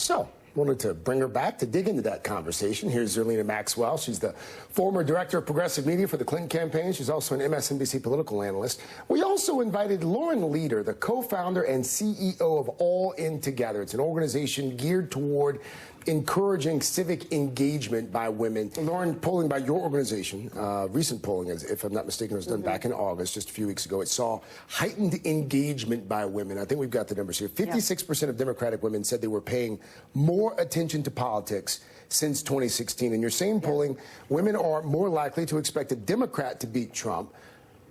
So, wanted to bring her back to dig into that conversation. Here's Zerlina Maxwell. She's the former director of progressive media for the Clinton campaign. She's also an MSNBC political analyst. We also invited Lauren Leader, the co-founder and CEO of All In Together. It's an organization geared toward encouraging civic engagement by women. Lauren, polling by your organization, recent polling, if I'm not mistaken, was done back in August, just a few weeks ago. It saw heightened engagement by women. I think we've got the numbers here. 56% of Democratic women said they were paying more attention to politics since 2016. In your same polling, women are more likely to expect a Democrat to beat Trump.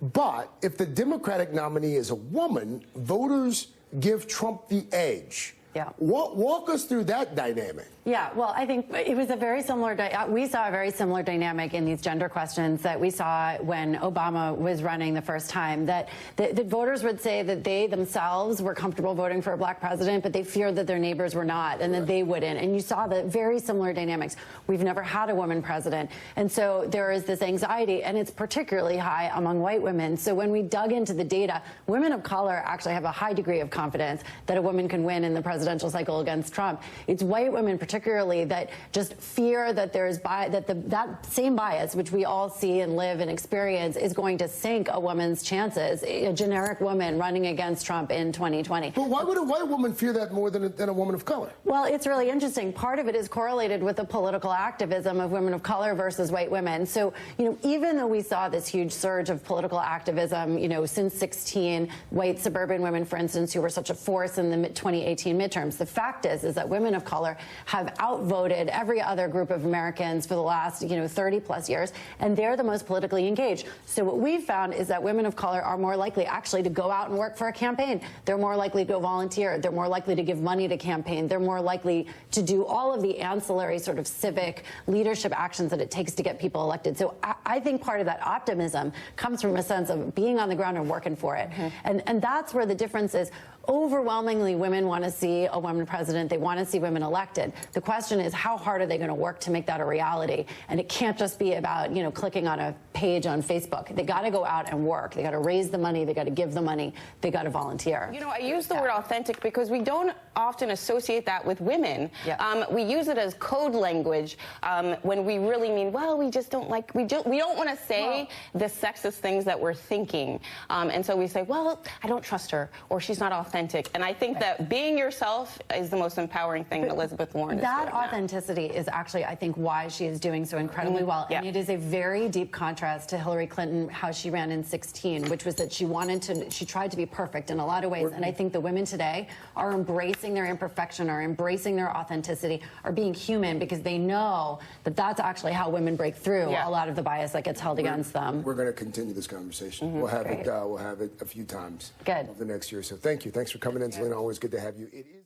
But if the Democratic nominee is a woman, voters give Trump the edge. Yeah. Walk us through that dynamic. Yeah, well, I think it was a very similar, we saw a very similar dynamic in these gender questions that we saw when Obama was running the first time, that the voters would say that they themselves were comfortable voting for a black president, but they feared that their neighbors were not, and that they wouldn't. And you saw the very similar dynamics. We've never had a woman president. And so there is this anxiety, and it's particularly high among white women. So when we dug into the data, women of color actually have a high degree of confidence that a woman can win in the presidential cycle against Trump. It's white women particularly that just fear that there's that same bias, which we all see and live and experience, is going to sink a woman's chances, a generic woman running against Trump in 2020. But why would a white woman fear that more than a woman of color? Well, it's really interesting. Part of it is correlated with the political activism of women of color versus white women. So, even though we saw this huge surge of political activism, since 16, white suburban women, for instance, who were such a force in the 2018 midterms, the fact is that women of color have outvoted every other group of Americans for the last, 30 plus years, and they're the most politically engaged. So what we've found is that women of color are more likely actually to go out and work for a campaign. They're more likely to go volunteer. They're more likely to give money to campaign. They're more likely to do all of the ancillary sort of civic leadership actions that it takes to get people elected. So I think part of that optimism comes from a sense of being on the ground and working for it. And that's where the difference is. Overwhelmingly, women want to see a woman president. They want to see women elected. The question is, how hard are they going to work to make that a reality? And it can't just be about, clicking on a page on Facebook. They got to go out and work. They got to raise the money. They got to give the money. They got to volunteer. I use the word authentic because we don't often associate that with women. We use it as code language when we really mean, well, we just don't like, we don't want to say the sexist things that we're thinking. And so we say, well, I don't trust her, or she's not authentic. And I think that being yourself is the most empowering thing that Elizabeth Warren is doing. That authenticity is actually, I think, why she is doing so incredibly well. And it is a very deep contrast to Hillary Clinton, how she ran in 16, which was that she tried to be perfect in a lot of ways. And I think the women today are embracing their imperfection, are embracing their authenticity, are being human because they know that that's actually how women break through a lot of the bias that gets held against them. We're going to continue this conversation. We'll have it a few times over the next year. So thank you. Thanks for coming in, Zerlina. Always good to have you. It is